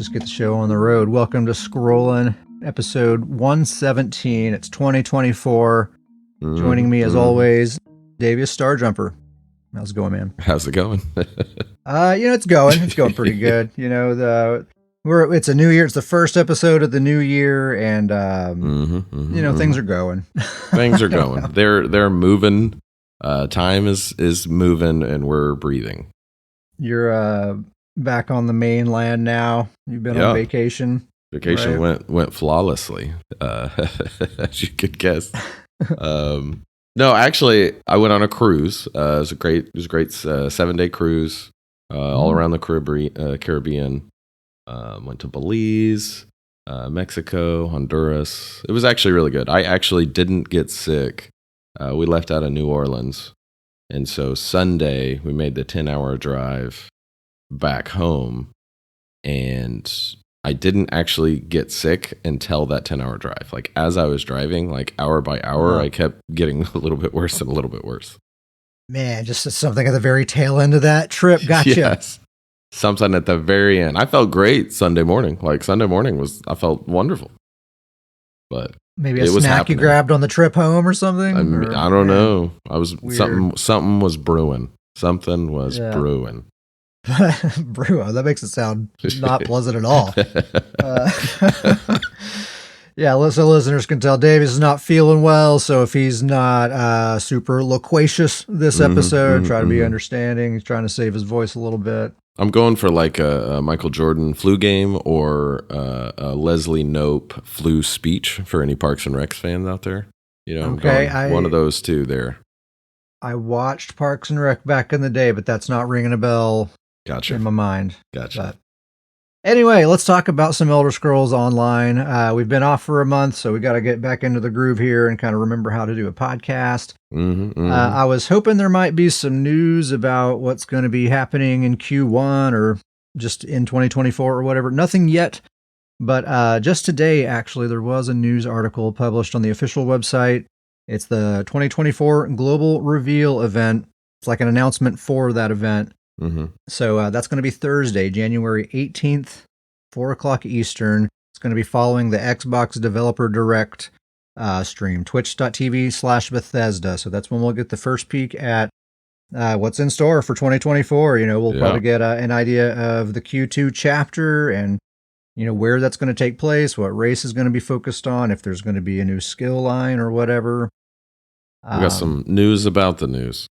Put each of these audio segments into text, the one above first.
just get the show on the road. Welcome to Scrollin', episode 117. It's 2024. Joining me as always, Davius Starjumper. How's it going, man? How's it going? It's going. It's going pretty good. It's a new year. It's the first episode of the new year, and things are going. Things are going. They're moving. Time is moving, and we're breathing. You're back on the mainland now. You've been on vacation. Vacation went flawlessly, as you could guess. No, actually, I went on a cruise. It was a great 7-day cruise all around the Caribbean. Went to Belize, Mexico, Honduras. It was actually really good. I actually didn't get sick. We left out of New Orleans, and so Sunday we made the 10-hour drive back home, and I didn't actually get sick until that 10-hour drive. Like, as I was driving, like hour by hour, I kept getting a little bit worse and a little bit worse. Man, just something at the very tail end of that trip. Gotcha. Yes. Something at the very end. I felt great Sunday morning. Like, Sunday morning I felt wonderful. But maybe a snack you grabbed on the trip home or something? I don't know. Something was brewing. Something was brewing. Brew. That makes it sound not pleasant at all. So listeners can tell Davius is not feeling well. So if he's not super loquacious this episode, try to be understanding. He's trying to save his voice a little bit. I'm going for like a Michael Jordan flu game or a Leslie Knope flu speech for any Parks and Rec fans out there. One of those two there. I watched Parks and Rec back in the day, but that's not ringing a bell. Gotcha. In my mind. Gotcha. But anyway, let's talk about some Elder Scrolls Online. We've been off for a month, so we got to get back into the groove here and kind of remember how to do a podcast. I was hoping there might be some news about what's going to be happening in Q1 or just in 2024 or whatever. Nothing yet, but just today, actually, there was a news article published on the official website. It's the 2024 Global Reveal event. It's like an announcement for that event. So that's going to be Thursday, January 18th, 4:00 Eastern. It's going to be following the Xbox Developer Direct stream, twitch.tv/Bethesda. So that's when we'll get the first peek at what's in store for 2024. We'll probably get an idea of the Q2 chapter and, where that's going to take place, what race is going to be focused on, if there's going to be a new skill line or whatever. We got some news about the news.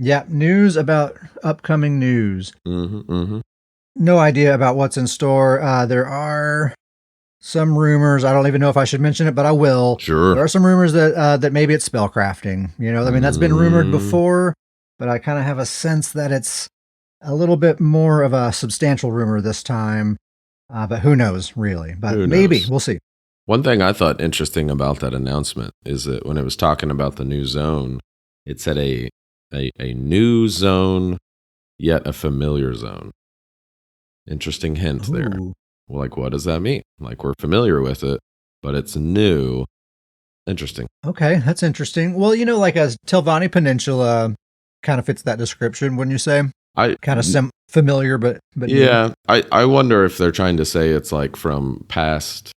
Yeah, news about upcoming news. No idea about what's in store. There are some rumors. I don't even know if I should mention it, but I will. Sure. There are some rumors that maybe it's spellcrafting. That's been rumored before, but I kind of have a sense that it's a little bit more of a substantial rumor this time. But who knows, really? But maybe. We'll see. One thing I thought interesting about that announcement is that when it was talking about the new zone, it said a new zone, yet a familiar zone. Interesting hint there. Well, like, what does that mean? Like, we're familiar with it, but it's new. Interesting. Okay, that's interesting. Well, like a Telvanni Peninsula kind of fits that description, wouldn't you say? Kind of familiar, but yeah. I wonder if they're trying to say it's like from past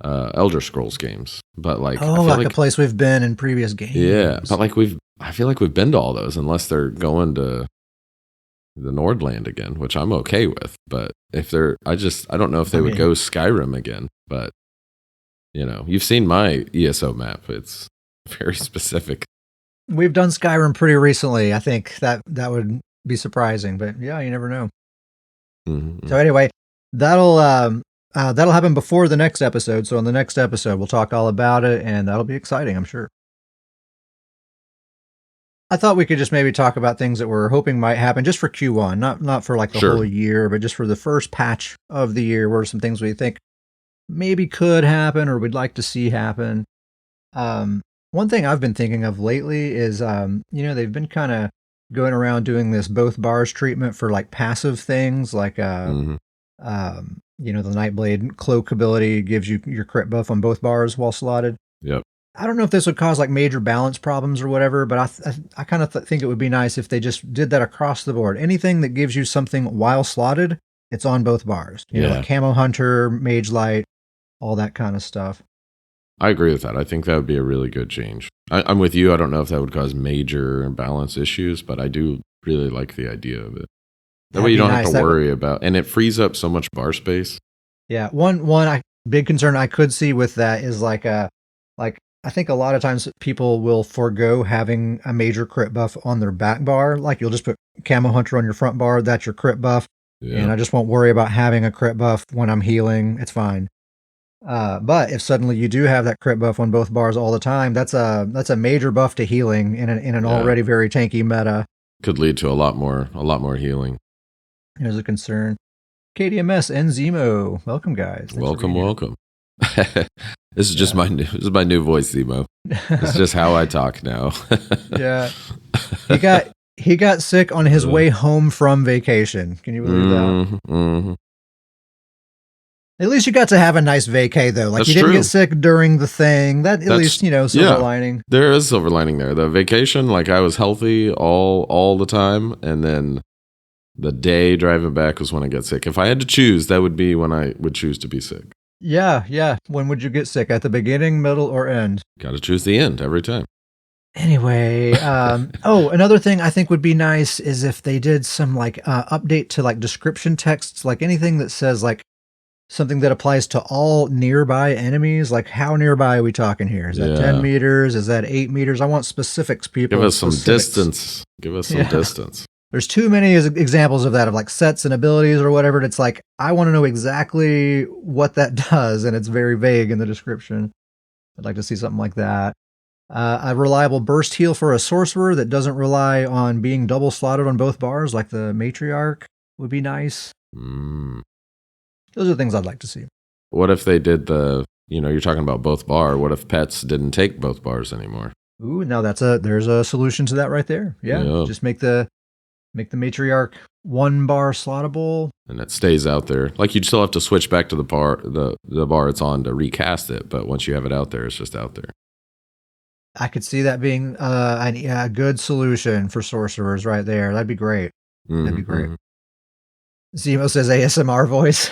Elder Scrolls games, but like a place we've been in previous games. Yeah, but like I feel like we've been to all those, unless they're going to the Nordland again, which I'm okay with. But if they're, I don't know if they would go Skyrim again. But you've seen my ESO map; it's very specific. We've done Skyrim pretty recently. I think that would be surprising, but yeah, you never know. So anyway, that'll happen before the next episode. So in the next episode, we'll talk all about it, and that'll be exciting, I'm sure. I thought we could just maybe talk about things that we're hoping might happen just for Q1, not for like the whole year, but just for the first patch of the year. What are some things we think maybe could happen or we'd like to see happen? One thing I've been thinking of lately is, they've been kind of going around doing this both bars treatment for like passive things, like the Nightblade cloak ability gives you your crit buff on both bars while slotted. Yep. I don't know if this would cause like major balance problems or whatever, but I kind of think it would be nice if they just did that across the board. Anything that gives you something while slotted it's on both bars. You know, like Camo Hunter, Mage Light, all that kind of stuff. I agree with that. I think that would be a really good change. I'm with you. I don't know if that would cause major balance issues, but I do really like the idea of it. That way you don't have to worry about, and it frees up so much bar space. Yeah, one big concern I could see with that is like I think a lot of times people will forego having a major crit buff on their back bar. Like you'll just put Camo Hunter on your front bar, that's your crit buff, and I just won't worry about having a crit buff when I'm healing. It's fine. But if suddenly you do have that crit buff on both bars all the time, that's a major buff to healing in an already very tanky meta. Could lead to a lot more healing. There's a concern. KDMS and Zemo, welcome guys. Thanks welcome. This is just my new voice, Zemo. It's just how I talk now. Yeah, he got sick on his way home from vacation. Can you believe that? Mm-hmm. At least you got to have a nice vacay, though. Like, that's you didn't get sick during the thing. That's least, silver lining. There is silver lining there. The vacation, like, I was healthy all the time, and then the day driving back was when I got sick. If I had to choose, that would be when I would choose to be sick. Yeah. When would you get sick? At the beginning, middle, or end? Got to choose the end every time. Anyway, another thing I think would be nice is if they did some, like, update to, like, description texts, like anything that says, like, something that applies to all nearby enemies. Like, how nearby are we talking here? Is that 10 meters? Is that 8 meters? I want specifics, people. Give us some distance. Distance. There's too many examples of that, of like sets and abilities or whatever. And it's like, I want to know exactly what that does. And it's very vague in the description. I'd like to see something like that. A reliable burst heal for a sorcerer that doesn't rely on being double slotted on both bars, like the Matriarch, would be nice. Those are things I'd like to see. What if they did you're talking about both bar. What if pets didn't take both bars anymore? Ooh, now there's a solution to that right there. Yeah. Just make the Matriarch 1 bar slottable. And it stays out there. Like, you'd still have to switch back to the bar it's on to recast it, but once you have it out there, it's just out there. I could see that being a good solution for sorcerers right there. That'd be great. That'd be great. Zemo says ASMR voice.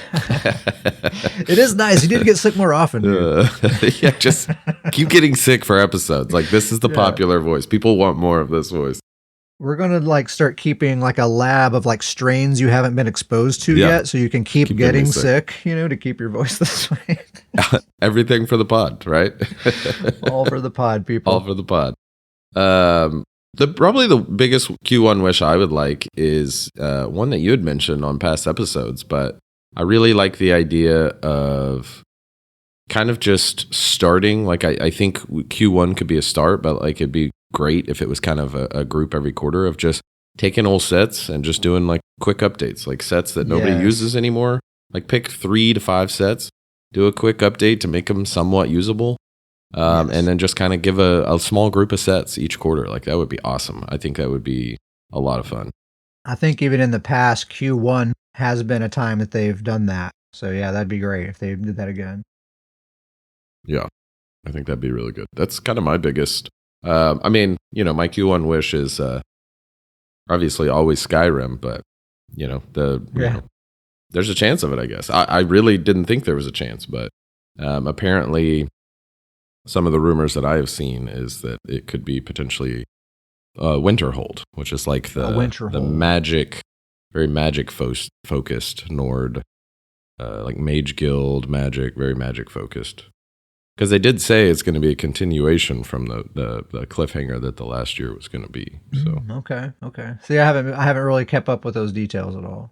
It is nice. You need to get sick more often. Just keep getting sick for episodes. Like, this is the popular voice. People want more of this voice. We're going to like start keeping like a lab of like strains you haven't been exposed to yet, so you can keep getting sick, to keep your voice this way. Everything for the pod, right? All for the pod, people. All for the pod. Probably the biggest Q1 wish I would like is one that you had mentioned on past episodes, but I really like the idea of kind of just starting. Like, I think Q1 could be a start, but like it'd be great if it was kind of a group every quarter of just taking old sets and just doing like quick updates, like sets that nobody uses anymore. Like, pick 3 to 5 sets, do a quick update to make them somewhat usable. And then just kind of give a small group of sets each quarter. Like, that would be awesome. I think that would be a lot of fun. I think even in the past, Q1 has been a time that they've done that. So yeah, that'd be great if they did that again. Yeah, I think that'd be really good. That's kind of my biggest. My Q1 wish is obviously always Skyrim, but there's a chance of it, I guess. I really didn't think there was a chance, but apparently some of the rumors that I have seen is that it could be potentially Winterhold, which is like the magic, very magic focused Nord, like Mage Guild magic, very magic focused. Because they did say it's going to be a continuation from the cliffhanger that the last year was going to be. So okay. See, I haven't really kept up with those details at all.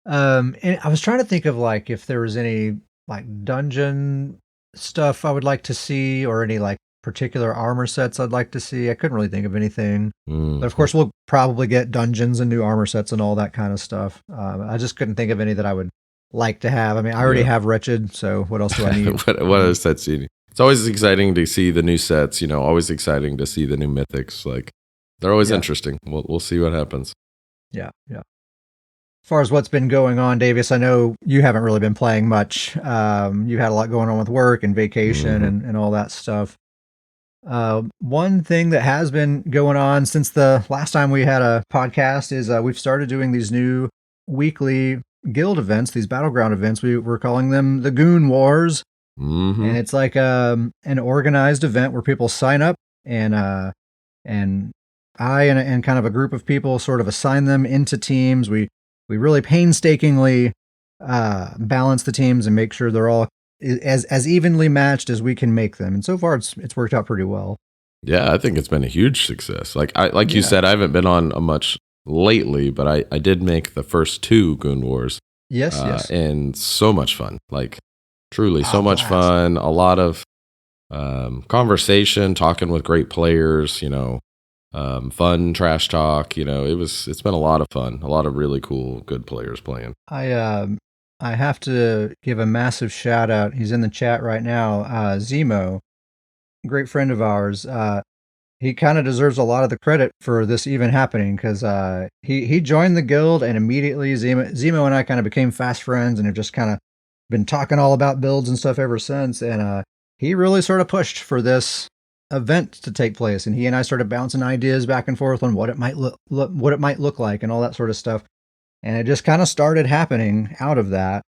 And I was trying to think of like if there was any like dungeon stuff I would like to see, or any like particular armor sets I'd like to see. I couldn't really think of anything. But of course, we'll probably get dungeons and new armor sets and all that kind of stuff. I just couldn't think of any that I would like to have. I mean, I already have Wretched, so what else do I need? what other sets do you need? It's always exciting to see the new sets, always exciting to see the new mythics. Like, they're always interesting. We'll see what happens. Yeah. As far as what's been going on, Davius, I know you haven't really been playing much. You had a lot going on with work and vacation and all that stuff. One thing that has been going on since the last time we had a podcast is we've started doing these new weekly guild events, these battleground events. We're calling them the GOON Wars. And it's like an organized event where people sign up, and I and kind of a group of people sort of assign them into teams. We really painstakingly balance the teams and make sure they're all as evenly matched as we can make them. And so far, it's worked out pretty well. Yeah, I think it's been a huge success. Like you said, I haven't been on a much lately, but I did make the first 2 GOON Wars. Yes. And so much fun. Like, truly, so much fun. A lot of conversation, talking with great players, fun trash talk. It's been a lot of fun. A lot of really cool, good players playing. I have to give a massive shout out. He's in the chat right now. Zemo, great friend of ours. He kind of deserves a lot of the credit for this even happening, because he joined the guild, and immediately Zemo and I kind of became fast friends and have just kind of been talking all about builds and stuff ever since. And he really sort of pushed for this event to take place, and he and I started bouncing ideas back and forth on what it might look like and all that sort of stuff. And it just kind of started happening out of that.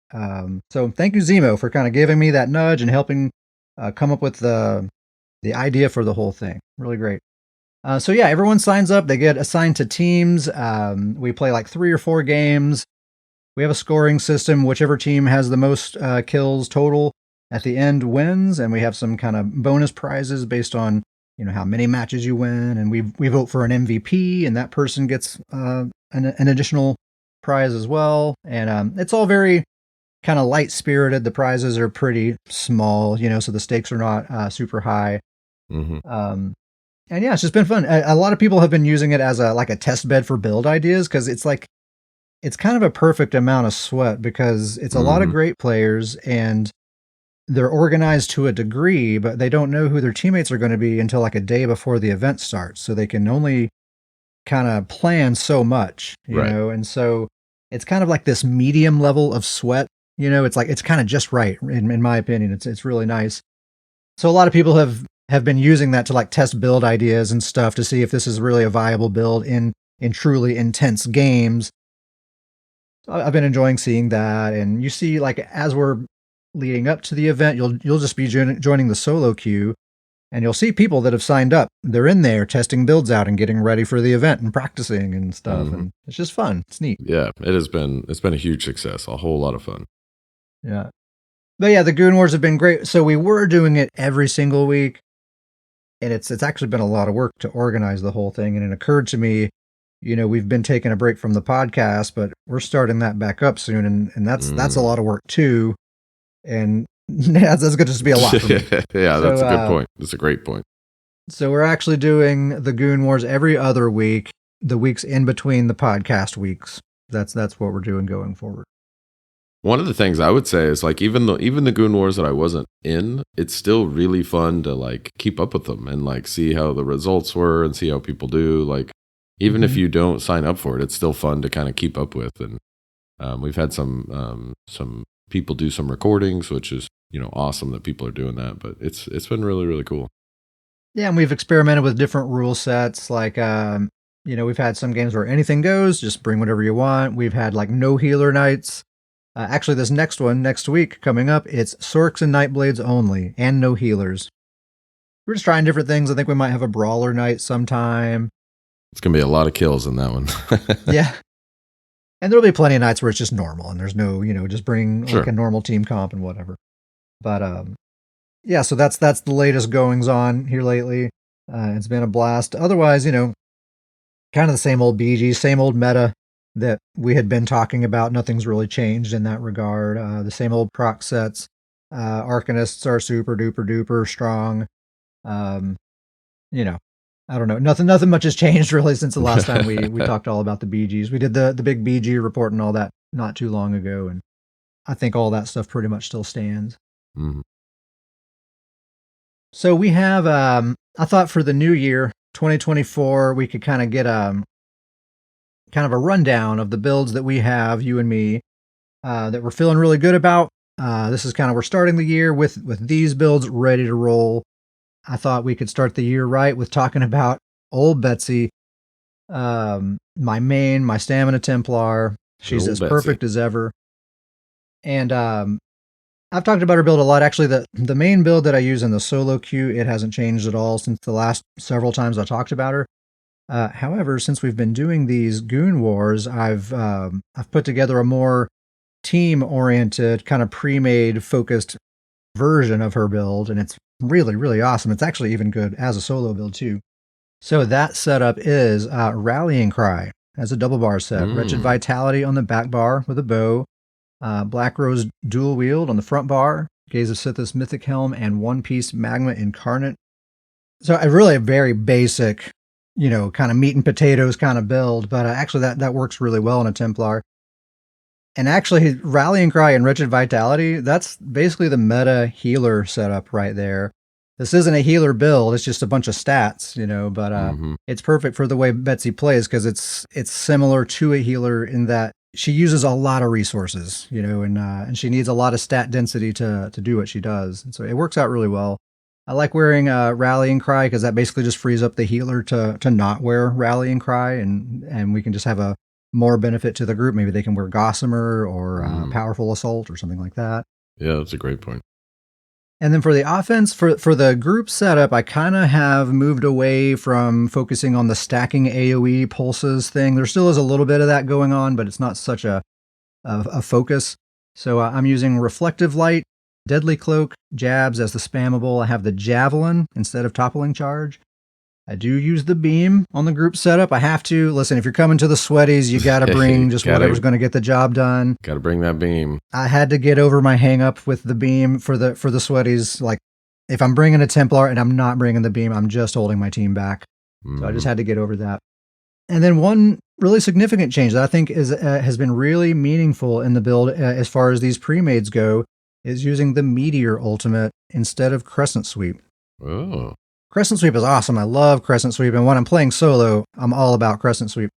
So thank you, Zemo, for kind of giving me that nudge and helping come up with the idea for the whole thing. Really great. So yeah, everyone signs up. They get assigned to teams. We play like 3 or 4 games. We have a scoring system. Whichever team has the most kills total at the end wins, and we have some kind of bonus prizes based on how many matches you win. And we vote for an MVP, and that person gets an additional prize as well. And it's all very kind of light spirited. The prizes are pretty small, so the stakes are not super high. And yeah, it's just been fun. A lot of people have been using it as a test bed for build ideas, because it's kind of a perfect amount of sweat, because it's a lot of great players and they're organized to a degree, but they don't know who their teammates are going to be until like a day before the event starts. So they can only kind of plan so much, you know? And so it's kind of like this medium level of sweat, it's kind of just right. In my opinion, it's really nice. So a lot of people have been using that to like test build ideas and stuff to see if this is really a viable build in truly intense games. I've been enjoying seeing that. And you see, like, as we're leading up to the event, you'll just be joining the solo queue, and you'll see people that have signed up. They're in there testing builds out and getting ready for the event and practicing and stuff. And it's just fun. It's neat. Yeah, it's been a huge success. A whole lot of fun. Yeah. But yeah, the GOON Wars have been great. So we were doing it every single week, and it's actually been a lot of work to organize the whole thing. And it occurred to me, we've been taking a break from the podcast, but we're starting that back up soon, and that's a lot of work too. And that's going to just be a lot for me. Yeah, that's a good point. That's a great point. So we're actually doing the GOON Wars every other week, the weeks in between the podcast weeks. That's what we're doing going forward. One of the things I would say is, like, even the GOON Wars that I wasn't in, it's still really fun to like keep up with them and like see how the results were and see how people do. Like, even if you don't sign up for it, it's still fun to kind of keep up with. And we've had some people do some recordings, which is awesome that people are doing that. But it's been really, really cool. Yeah, and we've experimented with different rule sets. Like we've had some games where anything goes, just bring whatever you want. We've had like no healer nights. Actually, this next one, next week, coming up, it's Sorcs and Nightblades only, and no healers. We're just trying different things. I think we might have a brawler night sometime. It's going to be a lot of kills in that one. Yeah. And there'll be plenty of nights where it's just normal, and there's no, just bring like a normal team comp and whatever. But, yeah, so that's the latest goings on here lately. It's been a blast. Otherwise, kind of the same old BG, same old meta that we had been talking about. Nothing's really changed in that regard. The same old proc sets. Arcanists are super duper duper strong. I don't know. Nothing much has changed really since the last time we talked all about the BGs. We did the big BG report and all that not too long ago, and I think all that stuff pretty much still stands. Mm-hmm. So we have, I thought for the new year, 2024, we could kind of get kind of a rundown of the builds that we have, you and me, that we're feeling really good about. This is kind of, we're starting the year with these builds ready to roll. I thought we could start the year right with talking about old Betsy, my stamina Templar. She's as perfect as ever. And I've talked about her build a lot. Actually, the main build that I use in the solo queue, it hasn't changed at all since the last several times I talked about her. However, since we've been doing these Goon Wars, I've put together a more team-oriented, kind of pre-made, focused version of her build, and it's really, really awesome. It's actually even good as a solo build, too. So that setup is Rallying Cry as a double bar set. Wretched Vitality on the back bar with a bow. Black Rose dual wield on the front bar. Gaze of Sithis Mythic Helm and One Piece Magma Incarnate. So really a very basic, kind of meat and potatoes kind of build, but actually that works really well in a Templar. And actually, Rallying Cry and Wretched Vitality, that's basically the meta healer setup right there. This isn't a healer build, it's just a bunch of stats, but it's perfect for the way Betsy plays because it's similar to a healer in that she uses a lot of resources, and she needs a lot of stat density to do what she does. And so it works out really well. I like wearing Rallying Cry because that basically just frees up the healer to not wear Rallying Cry, and we can just have a more benefit to the group. Maybe they can wear Gossamer or Powerful Assault or something like that. Yeah, that's a great point. And then for the offense, for the group setup, I kind of have moved away from focusing on the stacking AoE pulses thing. There still is a little bit of that going on, but it's not such a focus. So I'm using Reflective Light, Deadly Cloak, Jabs as the spammable. I have the Javelin instead of Toppling Charge. I do use the beam on the group setup. I have to. Listen, if you're coming to the sweaties, you got to bring just whatever's going to get the job done. Got to bring that beam. I had to get over my hang up with the beam for the sweaties. Like, if I'm bringing a Templar and I'm not bringing the beam, I'm just holding my team back. So I just had to get over that. And then one really significant change that I think has been really meaningful in the build as far as these pre-mades go is using the Meteor Ultimate instead of Crescent Sweep. Oh. Crescent Sweep is awesome. I love Crescent Sweep. And when I'm playing solo, I'm all about Crescent Sweep.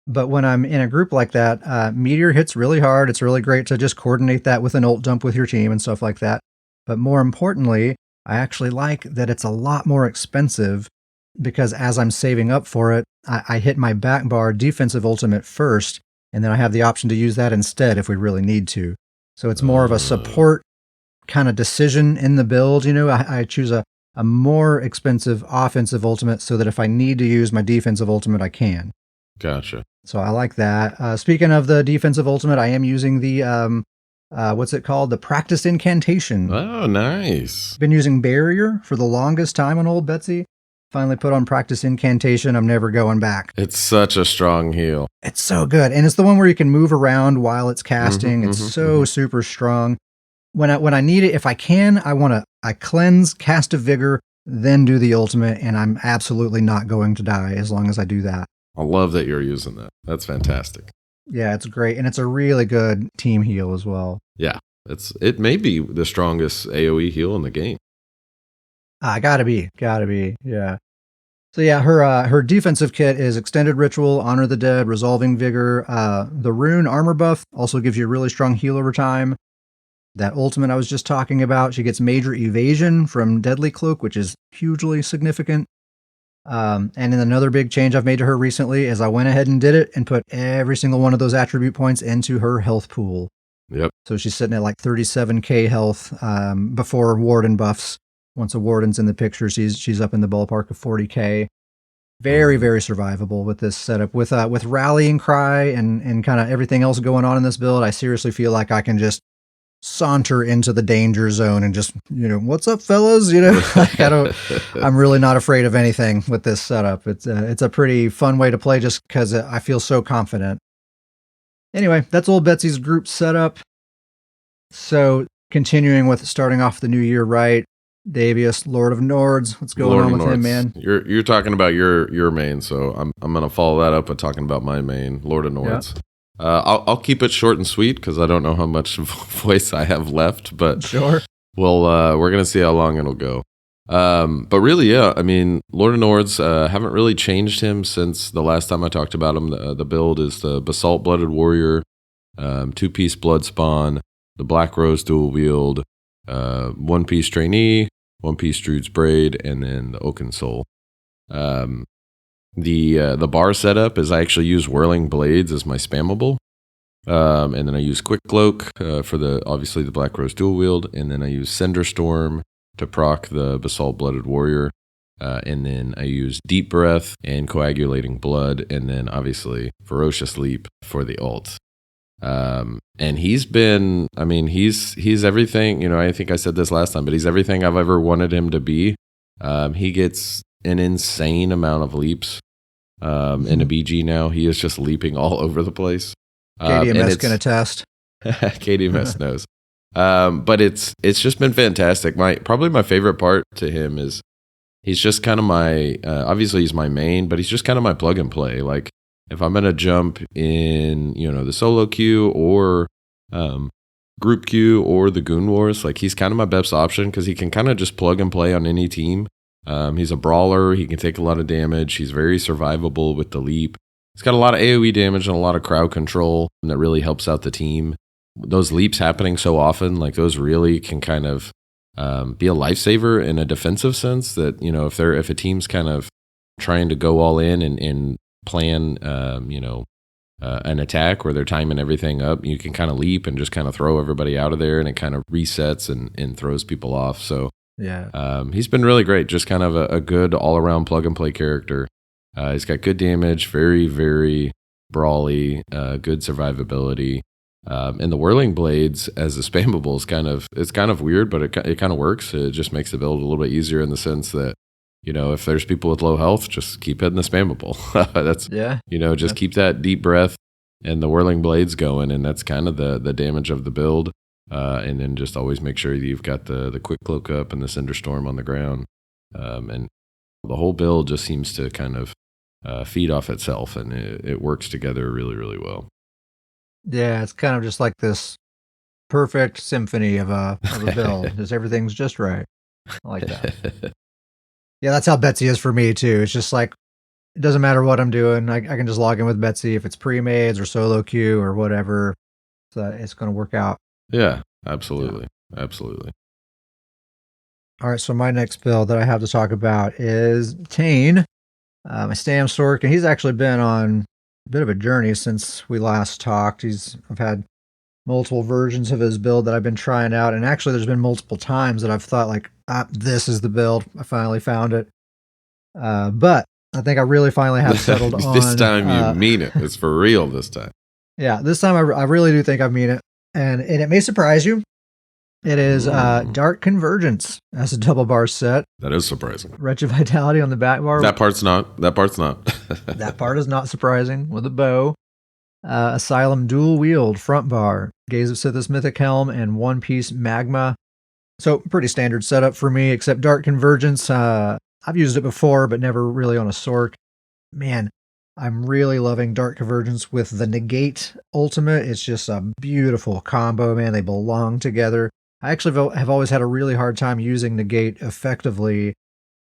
But when I'm in a group like that, Meteor hits really hard. It's really great to just coordinate that with an ult dump with your team and stuff like that. But more importantly, I actually like that it's a lot more expensive because as I'm saving up for it, I hit my back bar defensive ultimate first, and then I have the option to use that instead if we really need to. So it's more of a support kind of decision in the build. I choose a more expensive offensive ultimate so that if I need to use my defensive ultimate, I can. Gotcha. So I like that. Speaking of the defensive ultimate, I am using the, what's it called? The Practice Incantation. Oh, nice. Been using Barrier for the longest time on old Betsy. Finally put on Practice Incantation. I'm never going back. It's such a strong heal. It's so good. And it's the one where you can move around while it's casting. It's super strong. When I need it, if I can, I cleanse, cast a vigor, then do the ultimate, and I'm absolutely not going to die as long as I do that. I love that you're using that. That's fantastic. Yeah, it's great, and it's a really good team heal as well. Yeah, it may be the strongest AoE heal in the game. Gotta be, yeah. So yeah, her defensive kit is Extended Ritual, Honor the Dead, Resolving Vigor. The Rune armor buff also gives you a really strong heal over time. That ultimate I was just talking about, she gets Major Evasion from Deadly Cloak, which is hugely significant. And then another big change I've made to her recently is I went ahead and did it and put every single one of those attribute points into her health pool. Yep. So she's sitting at like 37k health before Warden buffs. Once a Warden's in the picture, she's up in the ballpark of 40k. Very, very survivable with this setup. With Rallying Cry and kind of everything else going on in this build, I seriously feel like I can just saunter into the danger zone and just, what's up, fellas? I'm really not afraid of anything with this setup. It's a pretty fun way to play just because I feel so confident. Anyway, that's old Betsy's group setup. So continuing with starting off the new year right, Davius, Lord of Nords. What's going on with him, man? You're talking about your main, so I'm gonna follow that up with talking about my main, Lord of Nords. Yeah. I'll keep it short and sweet because I don't know how much voice I have left, but sure. We're gonna see how long it'll go. But really, yeah, I mean, Lord of Nords haven't really changed him since the last time I talked about him. The build is the Basalt Blooded Warrior, 2-piece Blood Spawn, the Black Rose dual wield, 1-piece Trainee, 1-piece Druid's Braid, and then the Oaken Soul. The bar setup is I actually use Whirling Blades as my spammable. And then I use Quick Cloak for obviously the Black Rose dual wield, and then I use Cinder Storm to proc the Basalt Blooded Warrior. And then I use Deep Breath and Coagulating Blood, and then obviously Ferocious Leap for the ult. And he's everything, I think I said this last time, but he's everything I've ever wanted him to be. He gets an insane amount of leaps in a BG now. He is just leaping all over the place. KDMS can attest. KDMS knows. But it's just been fantastic. Probably my favorite part to him is he's just kind of my, obviously he's my main, but he's just kind of my plug and play. Like if I'm going to jump in, the solo queue or group queue or the Goon Wars, like he's kind of my best option because he can kind of just plug and play on any team. He's a brawler. He can take a lot of damage. He's very survivable with the leap. He's got a lot of AoE damage and a lot of crowd control that really helps out the team. Those leaps happening so often, like those really can kind of be a lifesaver in a defensive sense that, if a team's kind of trying to go all in and plan, an attack where they're timing everything up, you can kind of leap and just kind of throw everybody out of there, and it kind of resets and throws people off. So yeah, he's been really great. Just kind of a good all around plug and play character. He's got good damage, very, very brawly, good survivability. And the Whirling Blades as a spammable is kind of weird, but it kind of works. It just makes the build a little bit easier in the sense that, if there's people with low health, just keep hitting the spammable. Just keep that Deep Breath and the Whirling Blades going, and that's kind of the damage of the build. And then just always make sure you've got the Quick Cloak up and the Cinder Storm on the ground. And the whole build just seems to kind of feed off itself, and it works together really, really well. Yeah, it's kind of just like this perfect symphony of a build. Just everything's just right. I like that. Yeah, that's how Betsy is for me too. It's just like, it doesn't matter what I'm doing. I can just log in with Betsy if it's pre-mades or solo queue or whatever. So it's going to work out. Yeah, absolutely. Yeah. Absolutely. All right, so my next build that I have to talk about is Tane, my StamSorc, and he's actually been on a bit of a journey since we last talked. I've had multiple versions of his build that I've been trying out, and actually there's been multiple times that I've thought like, this is the build. I finally found it. But I think I really finally have settled on... This time you mean it. It's for real this time. Yeah, this time I really do think I mean it. And it may surprise you. It is Dark Convergence as a double bar set. That is surprising. Wretched Vitality on the back bar. That part's not. That part is not surprising. With a bow. Asylum dual wield front bar. Gaze of Sithis Mythic Helm and One Piece Magma. So pretty standard setup for me, except Dark Convergence. I've used it before, but never really on a Sorc. Man, I'm really loving Dark Convergence with the Negate Ultimate. It's just a beautiful combo, man. They belong together. I actually have always had a really hard time using Negate effectively,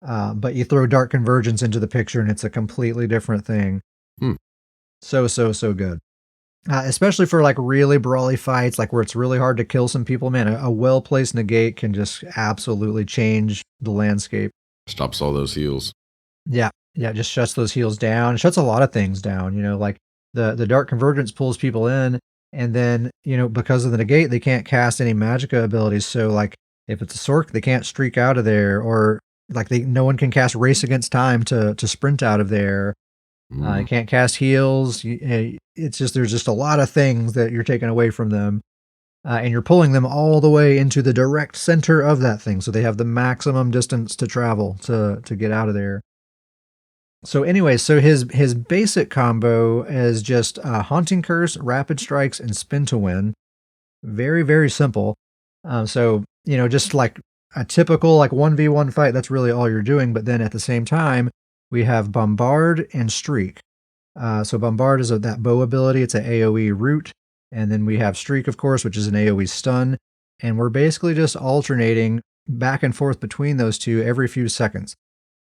but you throw Dark Convergence into the picture and it's a completely different thing. So good. Especially for like really brawly fights, like where it's really hard to kill some people, man, a well-placed Negate can just absolutely change the landscape. Stops all those heals. Yeah, just shuts those heals down. Shuts a lot of things down, like the Dark Convergence pulls people in, and then, because of the Negate, they can't cast any Magicka abilities. So like if it's a Sorc, they can't streak out of there, or like no one can cast Race Against Time to sprint out of there. You can't cast heals. It's just, there's just a lot of things that you're taking away from them. And you're pulling them all the way into the direct center of that thing. So they have the maximum distance to travel to get out of there. So anyway, his basic combo is just Haunting Curse, Rapid Strikes, and Spin to Win. Very, very simple. So, just like a typical like 1v1 fight, that's really all you're doing. But then at the same time, we have Bombard and Streak. So Bombard is that bow ability. It's an AoE root. And then we have Streak, of course, which is an AoE stun. And we're basically just alternating back and forth between those two every few seconds.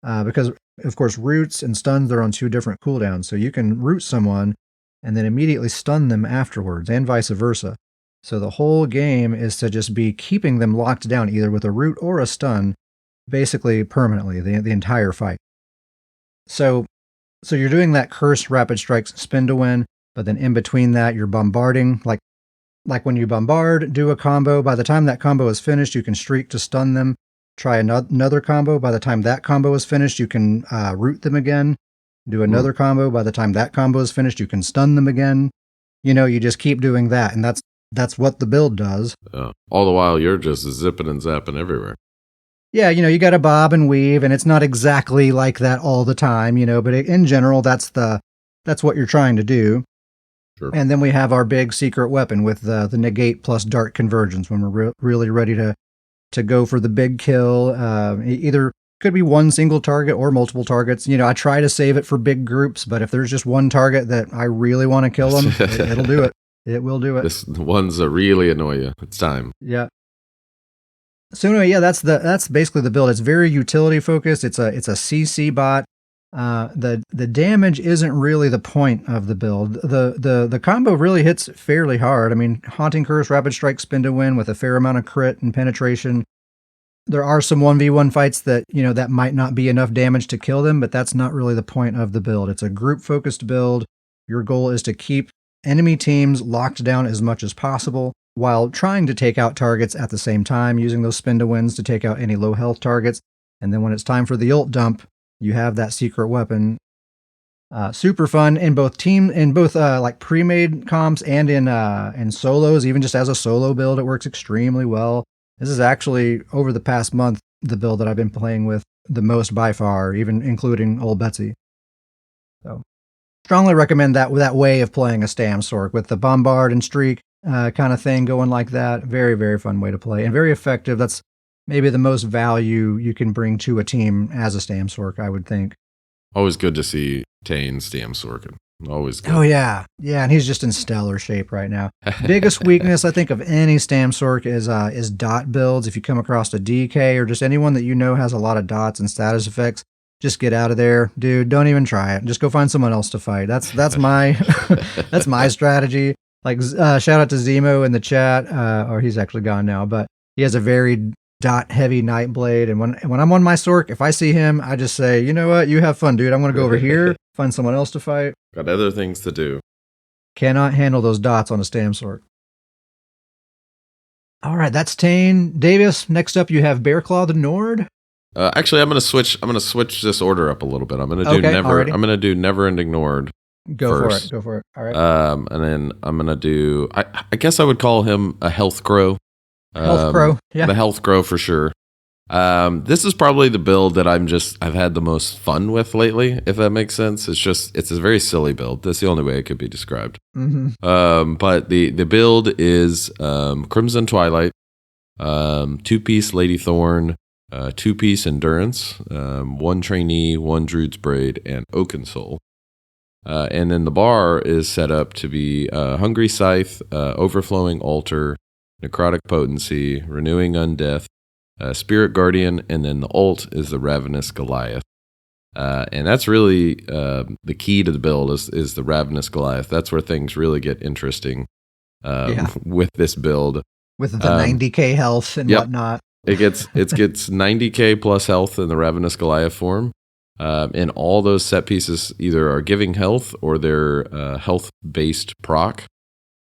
Because, of course, roots and stuns, they're on two different cooldowns. So you can root someone and then immediately stun them afterwards, and vice versa. So the whole game is to just be keeping them locked down either with a root or a stun, basically permanently, the entire fight. So you're doing that Curse, Rapid Strikes, Spin to Win. But then in between that, you're bombarding. Like when you bombard, do a combo. By the time that combo is finished, you can streak to stun them. Try another combo. By the time that combo is finished, you can root them again. Do another combo. By the time that combo is finished, you can stun them again. You just keep doing that, and that's what the build does. All the while, you're just zipping and zapping everywhere. Yeah, you got to bob and weave, and it's not exactly like that all the time, but in general, that's what you're trying to do. Sure. And then we have our big secret weapon with the negate plus dart convergence when we're really ready to go for the big kill. Either could be one single target or multiple targets. I try to save it for big groups, but if there's just one target that I really want to kill them, it'll do it. It will do it. The ones that really annoy you. It's time. Yeah. So anyway, yeah, that's basically the build. It's very utility focused. It's a CC bot. The damage isn't really the point of the build. The combo really hits fairly hard. I mean, Haunting Curse, Rapid Strike, Spin to Win with a fair amount of crit and penetration. There are some 1v1 fights that, that might not be enough damage to kill them, but that's not really the point of the build. It's a group focused build. Your goal is to keep enemy teams locked down as much as possible, while trying to take out targets at the same time, using those spin to wins to take out any low health targets. And then when it's time for the ult dump, you have that secret weapon. Super fun in both like pre-made comps and in solos. Even just as a solo build, it works extremely well. This is actually, over the past month, the build that I've been playing with the most by far, even including old Betsy. So strongly recommend that way of playing a StamSorc with the bombard and streak kind of thing going like that. Very, very fun way to play and very effective. That's maybe the most value you can bring to a team as a StamSorc, I would think. Always good to see Tane StamSorc. Always good. Oh, yeah. Yeah, and he's just in stellar shape right now. Biggest weakness, I think, of any StamSorc is dot builds. If you come across a DK or just anyone that has a lot of dots and status effects, just get out of there. Dude, don't even try it. Just go find someone else to fight. That's my that's my strategy. Like, shout out to Zemo in the chat, or he's actually gone now, but he has a very dot-heavy Nightblade, and when I'm on my Sorc, if I see him, I just say, you know what, you have fun, dude. I'm going to go over here, find someone else to fight. Got other things to do. Cannot handle those dots on a StamSorc. All right, that's Tane. Davius, next up you have Bearclaw the Nord. Actually, I'm going to switch this order up a little bit. I'm going to do Never Ending Nord. Go for it. All right. And then I'm going to do, I guess I would call him a HealthCro. HealthCro, yeah. The HealthCro for sure. This is probably the build that I've had the most fun with lately, if that makes sense. It's a very silly build. That's the only way it could be described. Mm-hmm. But the build is Crimson Twilight, 2-piece Lady Thorn, 2-piece Endurance, 1 Trainee, 1 Druid's Braid, and Oaken Soul. And then the bar is set up to be Hungry Scythe, Overflowing Altar, Necrotic Potency, Renewing Undeath, Spirit Guardian, and then the ult is the Ravenous Goliath. And that's really the key to the build is the Ravenous Goliath. That's where things really get interesting with this build. With the 90k health and whatnot. It gets 90k plus health in the Ravenous Goliath form. And all those set pieces either are giving health or they're health-based proc.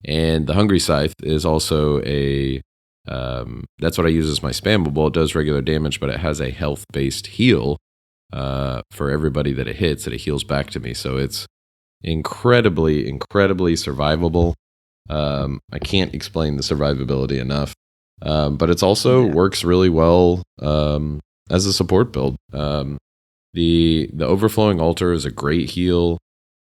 And the Hungry Scythe is also that's what I use as my spammable. It does regular damage, but it has a health-based heal for everybody that it hits, that it heals back to me. So it's incredibly, incredibly survivable. I can't explain the survivability enough. But it's also works really well as a support build. The Overflowing Altar is a great heal.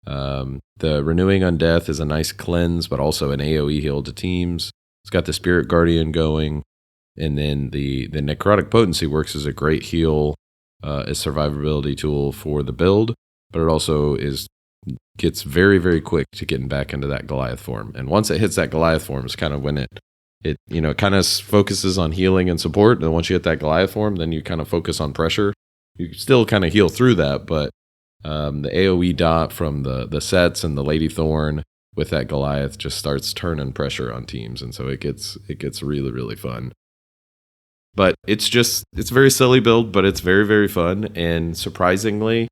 The Renewing Undeath is a nice cleanse, but also an AoE heal to teams. It's got the Spirit Guardian going, and then the Necrotic Potency works as a great heal, as survivability tool for the build, but it also gets very, very quick to getting back into that Goliath form. And once it hits that Goliath form, it's kind of when it kind of focuses on healing and support. And once you hit that Goliath form, then you kind of focus on pressure. You still kind of heal through that, but the AoE dot from the sets and the Lady Thorn with that Goliath just starts turning pressure on teams, and so it gets really, really fun. But it's a very silly build, but it's very, very fun, and surprisingly,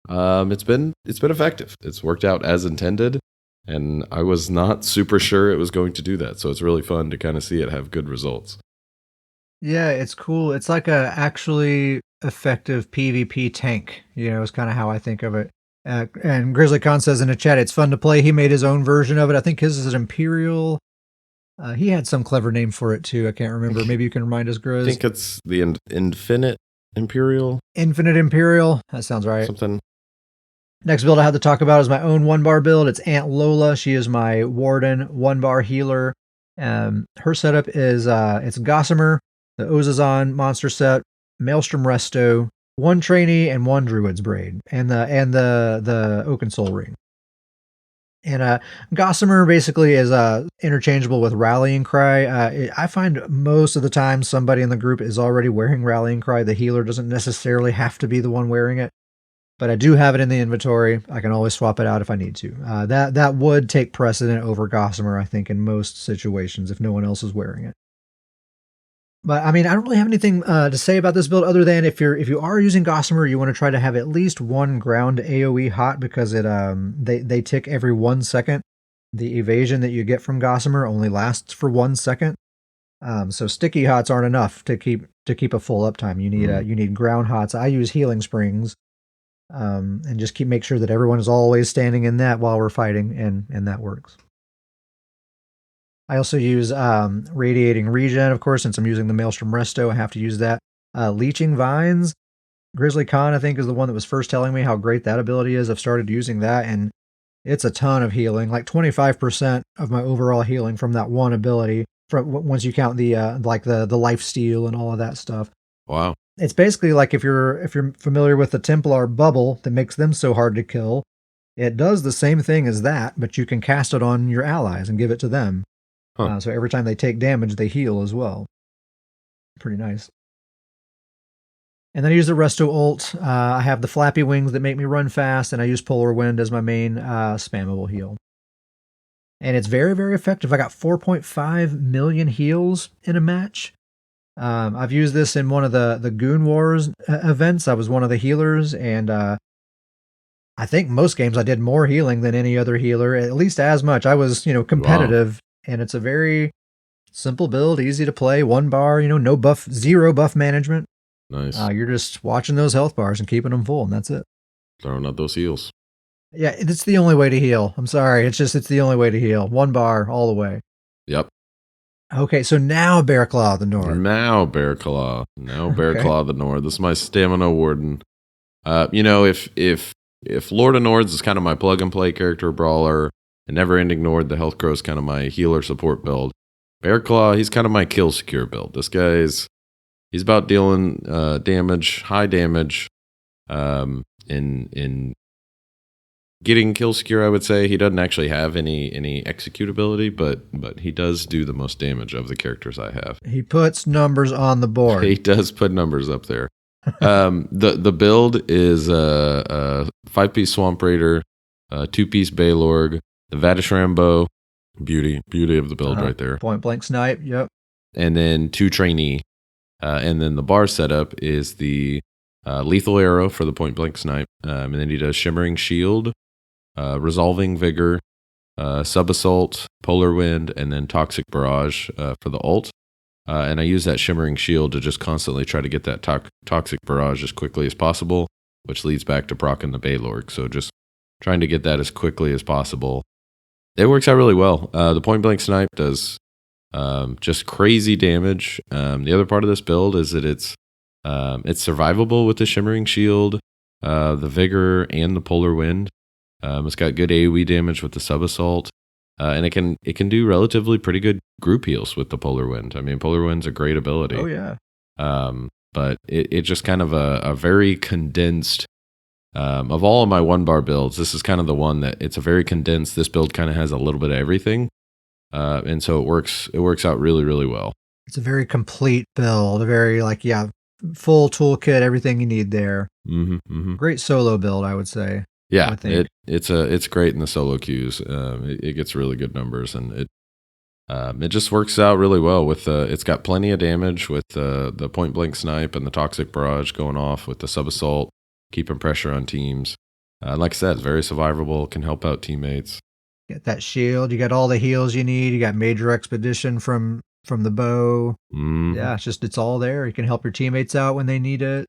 it's been effective. It's worked out as intended. And I was not super sure it was going to do that. So it's really fun to kind of see it have good results. Yeah, it's cool. It's like a actually effective PvP tank, is kind of how I think of it. And Grizzly Khan says in the chat, it's fun to play. He made his own version of it. I think his is an Imperial. He had some clever name for it too. I can't remember. Maybe you can remind us, Grizz. I think it's the Infinite Imperial. Infinite Imperial. That sounds right. Something. Next build I have to talk about is my own 1-bar build. It's Aunt Lola. She is my Warden 1-bar healer. Her setup is it's Gossamer, the Ozazon monster set, Maelstrom Resto, 1 Trainee, and 1 Druid's Braid, and the Oaken Soul Ring. And Gossamer basically is interchangeable with Rallying Cry. I find most of the time somebody in the group is already wearing Rallying Cry. The healer doesn't necessarily have to be the one wearing it, but I do have it in the inventory. I can always swap it out if I need to. That would take precedent over Gossamer, I think, in most situations if no one else is wearing it. But I mean, I don't really have anything to say about this build other than if you are using Gossamer, you want to try to have at least 1 ground AoE hot because they tick every 1 second. The evasion that you get from Gossamer only lasts for 1 second. So sticky hots aren't enough to keep a full uptime. You need ground hots. I use healing springs, and just make sure that everyone is always standing in that while we're fighting, and that works. I also use Radiating Regen, of course, since I'm using the Maelstrom Resto, I have to use that. Leeching Vines, Grizzly Khan, I think, is the one that was first telling me how great that ability is. I've started using that, and it's a ton of healing, like 25% of my overall healing from that one ability, once you count the life steal and all of that stuff. Wow. It's basically like if you're familiar with the Templar bubble that makes them so hard to kill, it does the same thing as that, but you can cast it on your allies and give it to them. Huh. So every time they take damage, they heal as well. Pretty nice. And then I use the Resto ult. I have the Flappy Wings that make me run fast, and I use Polar Wind as my main spammable heal. And it's very, very effective. I got 4.5 million heals in a match. I've used this in one of the GOON Wars events. I was one of the healers, and I think most games I did more healing than any other healer, at least as much. I was, competitive. Wow. And it's a very simple build, easy to play, 1 bar, no buff, 0 buff management. Nice. You're just watching those health bars and keeping them full, and that's it. Throwing out those heals. Yeah, it's the only way to heal. I'm sorry. It's the only way to heal. 1 bar all the way. Yep. Okay, so now Bear Claw the North. Now Bear Claw the North. This is my stamina warden. If Lord of Nords is kind of my plug and play character brawler, and Never Ending Nord, the HealthCro is kind of my healer support build. Bear Claw, he's kind of my kill secure build. This guy's he's about dealing damage, high damage, in getting kill secure. I would say he doesn't actually have any executability, but he does do the most damage of the characters I have. He puts numbers on the board. He does put numbers up there. The build is a 5-piece Swamp Raider, 2-piece Baylorg, the Vadish Rambo, beauty of the build right there. Point blank snipe, yep. And then 2 Trainee. And then the bar setup is the Lethal Arrow for the point blank snipe. And then he does Shimmering Shield, Resolving Vigor, Sub-Assault, Polar Wind, and then Toxic Barrage for the ult. And I use that Shimmering Shield to just constantly try to get that Toxic Barrage as quickly as possible, which leads back to proccing the Baylorg. So just trying to get that as quickly as possible. It works out really well. The point blank snipe does just crazy damage. The other part of this build is that it's survivable with the Shimmering Shield, the Vigor, and the Polar Wind. It's got good AoE damage with the Sub-Assault, and it can do relatively pretty good group heals with the Polar Wind. I mean, Polar Wind's a great ability. Oh yeah. But it just kind of a very condensed. Of all of my 1-bar builds, this is kind of the one that it's a very condensed. This build kind of has a little bit of everything, and so it works out really, really well. It's a very complete build, a very full toolkit, everything you need there. Mm-hmm, mm-hmm. Great solo build, I would say. Yeah, it's great in the solo queues. It gets really good numbers, and it just works out really well with it's got plenty of damage with the point blank snipe and the Toxic Barrage going off with the Sub-Assault, keeping pressure on teams. Like I said, it's very survivable, can help out teammates. Get that shield. You got all the heals you need. You got major expedition from the bow. Yeah, it's all there. You can help your teammates out when they need it.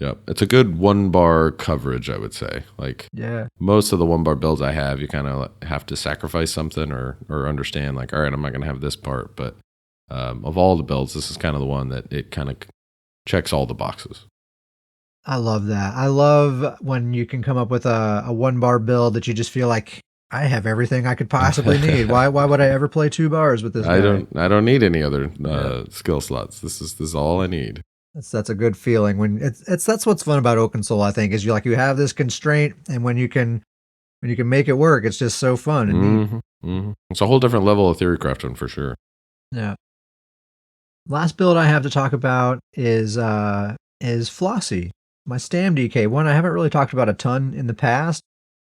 Yep. It's a good 1-bar coverage, I would say. Like, most of the 1-bar builds I have, you kind of have to sacrifice something or understand, like, all right, I'm not going to have this part. But of all the builds, this is kind of the one that it kind of checks all the boxes. I love that. I love when you can come up with a 1-bar build that you just feel like, I have everything I could possibly need. Why would I ever play 2 bars with this guy? I don't need any other skill slots. This is all I need. That's a good feeling when that's what's fun about Oaken Soul, I think, is you have this constraint, and when you can make it work, it's just so fun and neat. It's a whole different level of theory crafting for sure. Yeah. Last build I have to talk about is Flossie, my StamDK one. I haven't really talked about a ton in the past,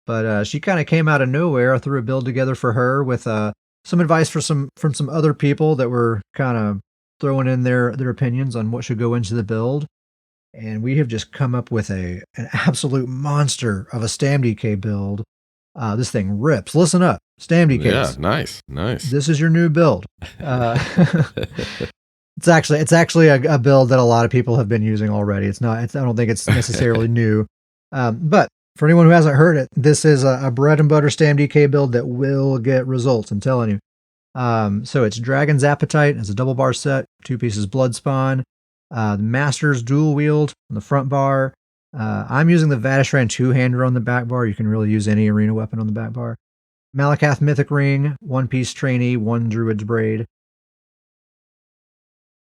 but she kind of came out of nowhere. I threw a build together for her with some advice from some other people that were kind of throwing in their opinions on what should go into the build. And we have just come up with an absolute monster of a StamDK build. This thing rips. Listen up, StamDK. Yeah, nice. This is your new build. It's actually a build that a lot of people have been using already. I don't think it's necessarily new. But for anyone who hasn't heard it, this is a bread and butter StamDK build that will get results, I'm telling you. So it's Dragon's Appetite. It's a double bar set, 2 pieces Blood Spawn, the Master's Dual Wield on the front bar. I'm using the Vatishran 2-hander on the back bar. You can really use any arena weapon on the back bar. Malakath Mythic Ring, 1-piece Trainee, 1 Druid's Braid.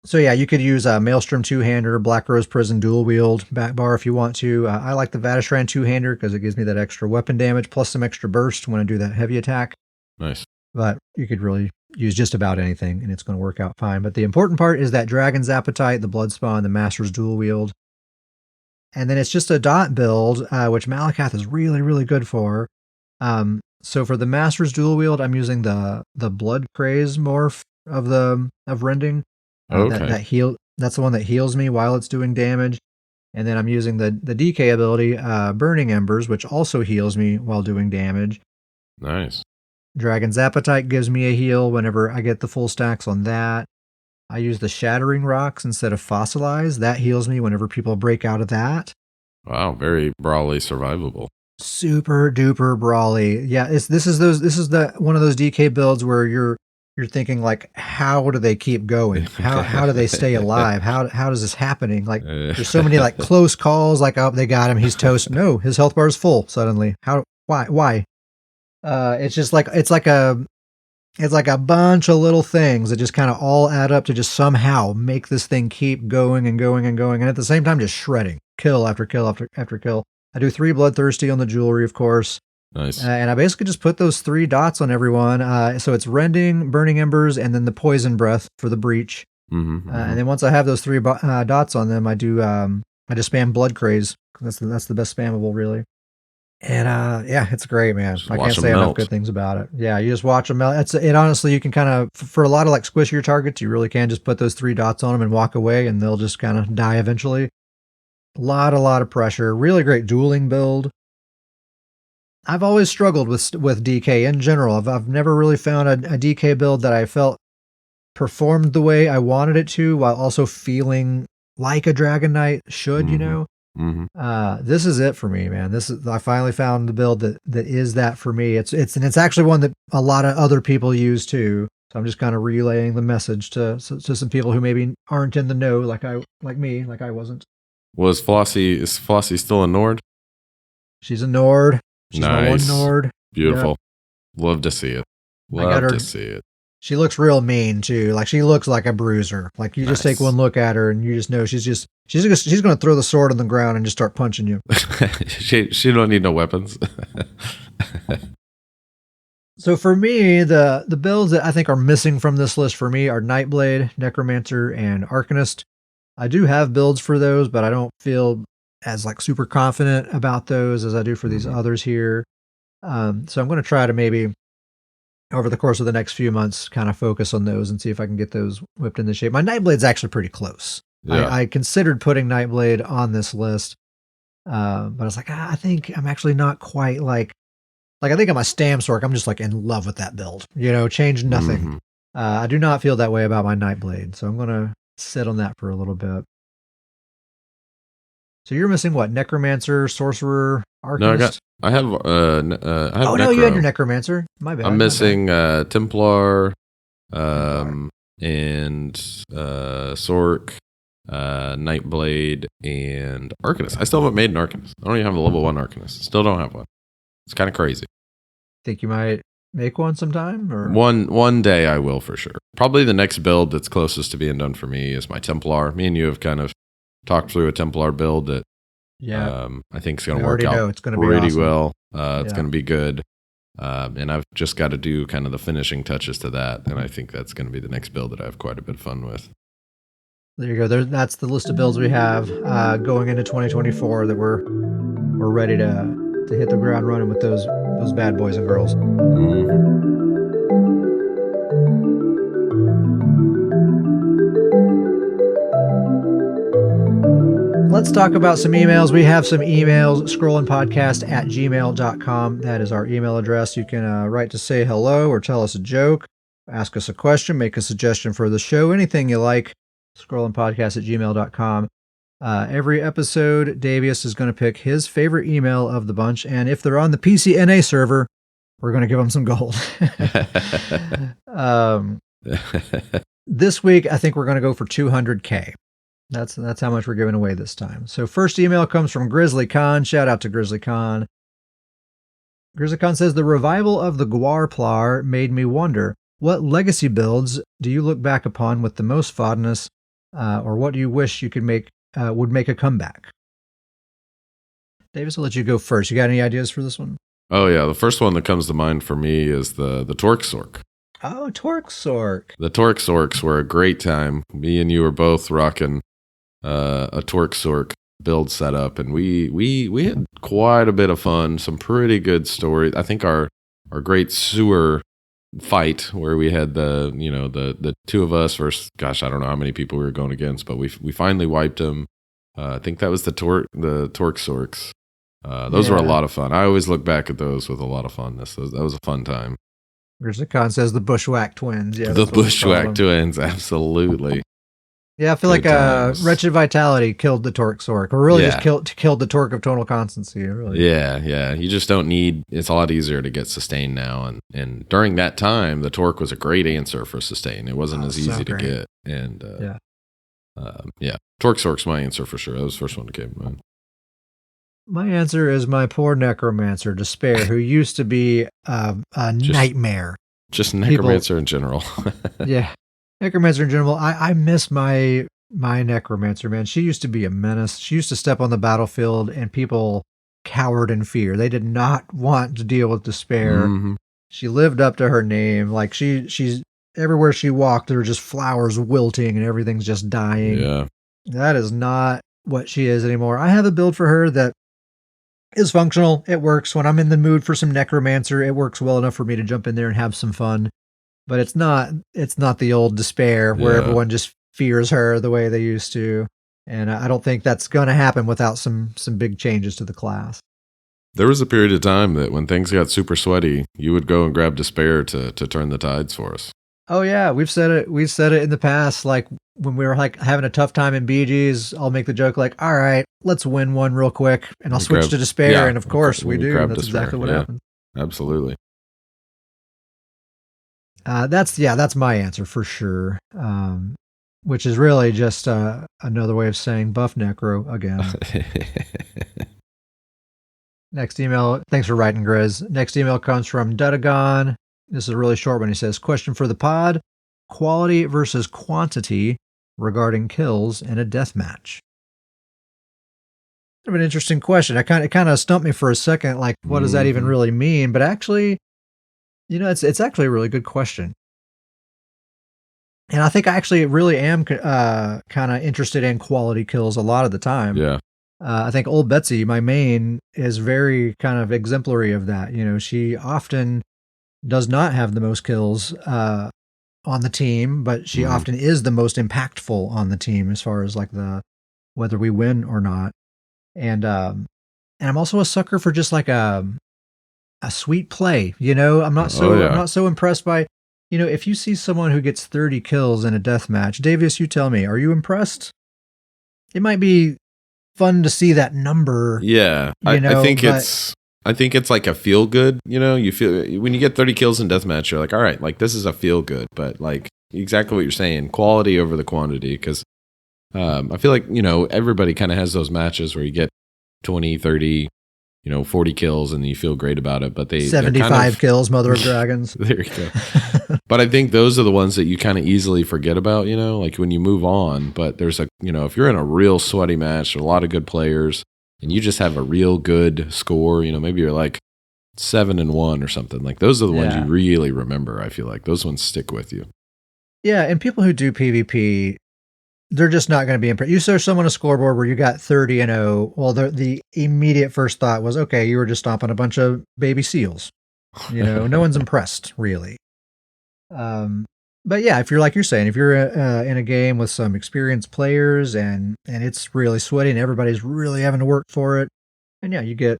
So yeah, you could use a Maelstrom 2-hander, Black Rose Prison Dual Wield back bar if you want to. I like the Vatishran 2-hander because it gives me that extra weapon damage plus some extra burst when I do that heavy attack. Nice. But you could really use just about anything, and it's going to work out fine. But the important part is that Dragon's Appetite, the Blood Spawn, the Master's Dual Wield. And then it's just a dot build, which Malakath is really, really good for. So for the Master's Dual Wield, I'm using the Blood Craze morph of Rending. Okay. That's the one that heals me while it's doing damage. And then I'm using the DK ability, Burning Embers, which also heals me while doing damage. Nice. Dragon's Appetite gives me a heal whenever I get the full stacks on that. I use the Shattering Rocks instead of Fossilize. That heals me whenever people break out of that. Wow, very brawly survivable. Super duper brawly. Yeah, this is one of those DK builds where you're thinking like, how do they keep going? How do they stay alive? How does this happening? Like, there's so many like close calls. Like, oh, they got him. He's toast. No, his health bar is full suddenly. Why? It's like a bunch of little things that just kind of all add up to just somehow make this thing keep going and going and going, and at the same time just shredding, kill after kill after kill. I do 3 Bloodthirsty on the jewelry, of course. Nice. And I basically just put those 3 dots on everyone. So it's Rending, Burning Embers, and then the Poison Breath for the Breach. And then once I have those 3 dots on them, I just spam Blood Craze. That's the best spammable, really. And yeah, it's great, man. I can't say enough good things about it. Yeah, you just watch them melt. It honestly, you can kind of, for a lot of like squishier targets, you really can just put those 3 dots on them and walk away, and they'll just kind of die eventually. A lot of pressure. Really great dueling build. I've always struggled with DK in general. I've never really found a DK build that I felt performed the way I wanted it to, while also feeling like a Dragon Knight should, you know. This is it for me, man. I finally found the build that is that for me. It's actually one that a lot of other people use too. So I'm just kind of relaying the message to some people who maybe aren't in the know, like I wasn't. Is Flossie still a Nord? She's a Nord. She's nice. my 1 Nord. Beautiful. Yep. Love to see it. Love to see it. She looks real mean too. Like, she looks like a bruiser. Like, you just take one look at her and you just know she's going to throw the sword on the ground and just start punching you. she don't need no weapons. So for me, the builds that I think are missing from this list for me are Nightblade, Necromancer, and Arcanist. I do have builds for those, but I don't feel as like super confident about those as I do for these others here. So I'm going to try to maybe over the course of the next few months kind of focus on those and see if I can get those whipped into shape. My Nightblade's actually pretty close. Yeah. I considered putting Nightblade on this list, but I was like, I think I'm actually not quite like Like I think on my StamSorc, I'm just like in love with that build. Change nothing. Mm-hmm. I do not feel that way about my Nightblade, so I'm gonna sit on that for a little bit. So you're missing what? Necromancer, Sorcerer, Arcanist? I have oh Necro. no, you had your Necromancer. My bad. I'm missing Templar, Templar. and Sorc, Nightblade, and Arcanist. I still haven't made an Arcanist. I don't even have a level 1 Arcanist. Still don't have one. It's kind of crazy. Think you might make one sometime? Or one day I will for sure. Probably the next build that's closest to being done for me is my Templar. Me and you have kind of talked through a Templar build that I think is going to work out it's gonna pretty be awesome. well. It's going to be good. And I've just got to do kind of the finishing touches to that. And I think that's going to be the next build that I have quite a bit of fun with. There you go. That's the list of builds we have going into 2024 that we're ready to hit the ground running with those bad boys and girls. Let's talk about some emails. We have some emails, scrollingpodcast@gmail.com. That is our email address. You can write to say hello or tell us a joke, ask us a question, make a suggestion for the show, anything you like. Scrollingpodcast@gmail.com. Every episode, Davius is going to pick his favorite email of the bunch, and if they're on the PCNA server, we're going to give them some gold. This week, I think we're going to go for 200K. That's how much we're giving away this time. So first email comes from Grizzly Khan. Shout out to Grizzly Khan. Grizzly Khan says, the revival of the GWARPLAR made me wonder, what legacy builds do you look back upon with the most fondness, or what do you wish you could would make a comeback? Davis, I'll let you go first. You got any ideas for this one? Oh yeah, the first one that comes to mind for me is the TorqueSorc. Oh, TorqueSorc. The TorqueSorcs were a great time. Me and you were both rocking a TorqueSorc build setup, and we had quite a bit of fun. Some pretty good stories. I think our great sewer fight where we had the two of us versus, gosh, I don't know how many people we were going against, but we finally wiped them. I think that was the TorqueSorcs. Those were a lot of fun. I always look back at those with a lot of funness. That was a fun time. Grizzly Khan says the Bushwhack Twins. Yeah, the Bushwhack Twins, absolutely. Yeah, I feel like Wretched Vitality killed the TorqueSorc, or really just killed the Torque of Tonal Constancy. Really. Yeah. You just don't need. It's a lot easier to get sustain now, and during that time, the Torque was a great answer for sustain. It wasn't as easy to get, and TorqueSorc's my answer for sure. That was the first one that came to mind. My answer is my poor Necromancer, Despair, who used to be a nightmare. Just Necromancer in general. Yeah. Necromancer in general, I miss my Necromancer, man. She used to be a menace. She used to step on the battlefield and people cowered in fear. They did not want to deal with Despair. Mm-hmm. She lived up to her name. Like she's everywhere she walked, there were just flowers wilting and everything's just dying. Yeah. That is not what she is anymore. I have a build for her that is functional. It works. When I'm in the mood for some Necromancer, it works well enough for me to jump in there and have some fun. But it's not the old Despair where everyone just fears her the way they used to. And I don't think that's going to happen without some big changes to the class. There was a period of time that when things got super sweaty, you would go and grab Despair to turn the tides for us. Oh yeah, we've said it in the past. Like when we were like having a tough time in BGs, I'll make the joke like, all right, let's win one real quick. And I'll switch to Despair. And of course we do. That's Despair. Exactly what happened. Absolutely. That's my answer for sure. Which is really just another way of saying buff Necro again. Next email, thanks for writing, Grizz. Next email comes from Dudagon. This is a really short one. He says, question for the pod, quality versus quantity regarding kills in a deathmatch. Kind of an interesting question. It kind of stumped me for a second, like, what does that even really mean? But actually, it's actually a really good question. And I think I actually really am kind of interested in quality kills a lot of the time. Yeah. I think old Betsy, my main, is very kind of exemplary of that. She often does not have the most kills on the team, but she often is the most impactful on the team as far as like whether we win or not. And I'm also a sucker for just like a a sweet play. I'm not so impressed by, if you see someone who gets 30 kills in a death match, Davius, you tell me, are you impressed? It might be fun to see that number. Yeah, I think it's like a feel good. You feel when you get 30 kills in deathmatch, you're like, all right, like this is a feel good. But like exactly what you're saying, quality over the quantity. Because I feel like everybody kind of has those matches where you get 20, 30, 40 kills and you feel great about it. But 75 kills, Mother of Dragons. There you go. But I think those are the ones that you kind of easily forget about. Like when you move on. But there's if you're in a real sweaty match, a lot of good players, and you just have a real good score, maybe you're like 7-1 or something. Like those are the ones you really remember. I feel like those ones stick with you. Yeah, and people who do PvP, they're just not going to be impressed. You saw someone a scoreboard where you got 30-0. Well, the immediate first thought was, okay, you were just stomping a bunch of baby seals. No one's impressed, really. But yeah, if you're like you're saying, if you're in a game with some experienced players and it's really sweaty and everybody's really having to work for it, and yeah, you get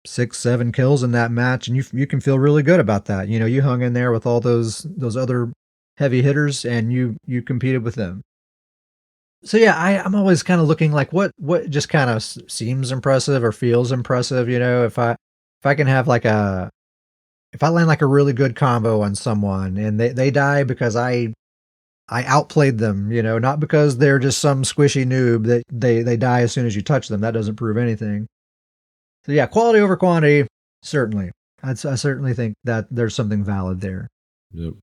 6-7 kills in that match, and you can feel really good about that. You hung in there with all those other heavy hitters, and you competed with them. So yeah, I'm always kind of looking like what just kind of seems impressive or feels impressive. If I can have if I land like a really good combo on someone and they die because I outplayed them, not because they're just some squishy noob that they die as soon as you touch them. That doesn't prove anything. So yeah, quality over quantity, certainly. I certainly think that there's something valid there. Yep.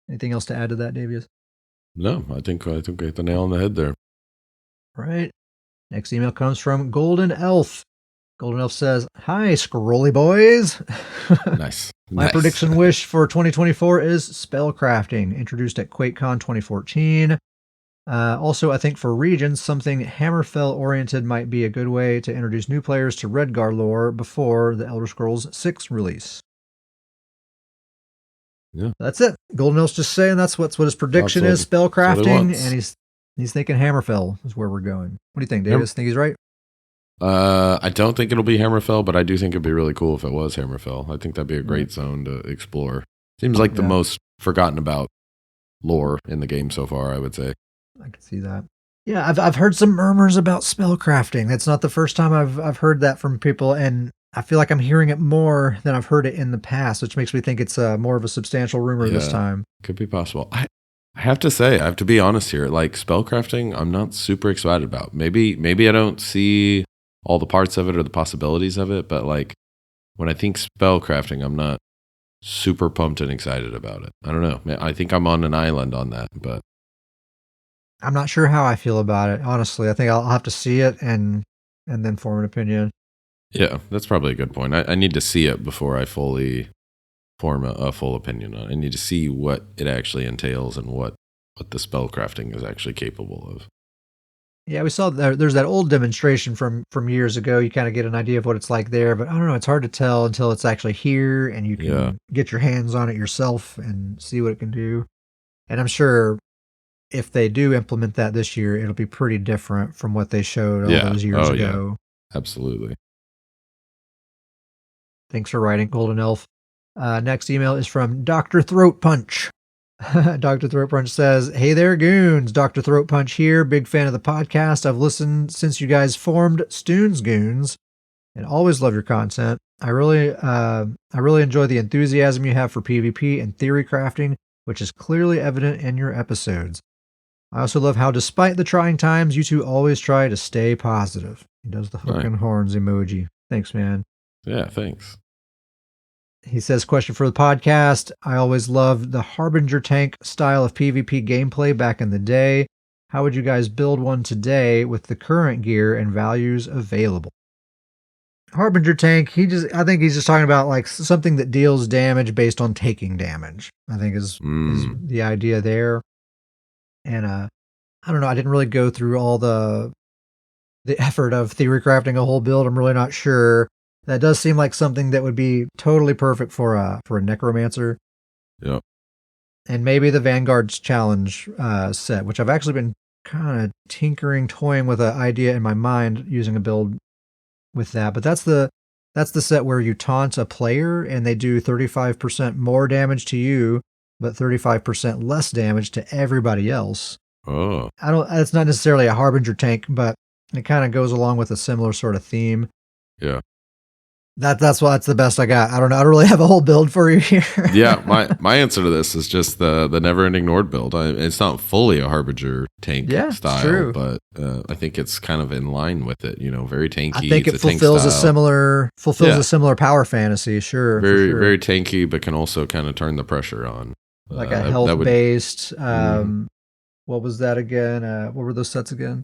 Anything else to add to that, Davius? No, I think I hit the nail on the head there. Right. Next email comes from Golden Elf. Golden Elf says, "Hi, Scrolly boys." Nice. My prediction wish for 2024 is spellcrafting, introduced at QuakeCon 2014. Also, I think for regions, something Hammerfell-oriented might be a good way to introduce new players to Redguard lore before the Elder Scrolls 6 release. Yeah, that's it. Golden Elf's just saying that's what his prediction is, spellcrafting, and he's thinking Hammerfell is where we're going. What do you think, Davis? Think he's right? I don't think it'll be Hammerfell, but I do think it'd be really cool if it was Hammerfell. I think that'd be a great zone to explore. Seems like the most forgotten about lore in the game so far, I would say. I can see that. Yeah, I've heard some murmurs about spellcrafting. That's not the first time I've heard that from people, and I feel like I'm hearing it more than I've heard it in the past, which makes me think it's more of a substantial rumor this time. Could be possible. I have to say, I have to be honest here. Like spellcrafting, I'm not super excited about. Maybe I don't see all the parts of it or the possibilities of it, but like when I think spellcrafting, I'm not super pumped and excited about it. I don't know. I think I'm on an island on that, but I'm not sure how I feel about it. Honestly, I think I'll have to see it and then form an opinion. Yeah, that's probably a good point. I need to see it before I fully form a full opinion on it. I need to see what it actually entails and what the spellcrafting is actually capable of. Yeah, we saw there's that old demonstration from years ago. You kind of get an idea of what it's like there, but I don't know. It's hard to tell until it's actually here and you can get your hands on it yourself and see what it can do. And I'm sure if they do implement that this year, it'll be pretty different from what they showed all those years ago. Yeah. Absolutely. Thanks for writing, Golden Elf. Next email is from Dr. Throat Punch. Dr. Throat Punch says, "Hey there, goons. Dr. Throat Punch here. Big fan of the podcast. I've listened since you guys formed Stoon's Goons and always love your content. I really enjoy the enthusiasm you have for PvP and theory crafting, which is clearly evident in your episodes. I also love how, despite the trying times, you two always try to stay positive." He does the hook and horns emoji. Thanks, man. Yeah, thanks. He says, question for the podcast. I always loved the Harbinger tank style of PvP gameplay back in the day. How would you guys build one today with the current gear and values available? Harbinger tank, I think he's just talking about like something that deals damage based on taking damage, I think is the idea there. And I don't know, I didn't really go through all the effort of theory crafting a whole build. I'm really not sure. That does seem like something that would be totally perfect for a necromancer. Yep. And maybe the Vanguard's Challenge set, which I've actually been kind of toying with an idea in my mind using a build with that. But that's the That's the set where you taunt a player and they do 35% more damage to you, but 35% less damage to everybody else. Oh. It's not necessarily a Harbinger tank, but it kind of goes along with a similar sort of theme. Yeah. That's the best I got. I don't know. I don't really have a whole build for you here. Yeah, my answer to this is just the Never Ending Nord build. It's not fully a Harbinger tank style, true. but I think it's kind of in line with it. Very tanky. I think it fulfills a similar power fantasy. Sure, very sure. very tanky, but can also kind of turn the pressure on. Like a health based. What was that again? What were those sets again?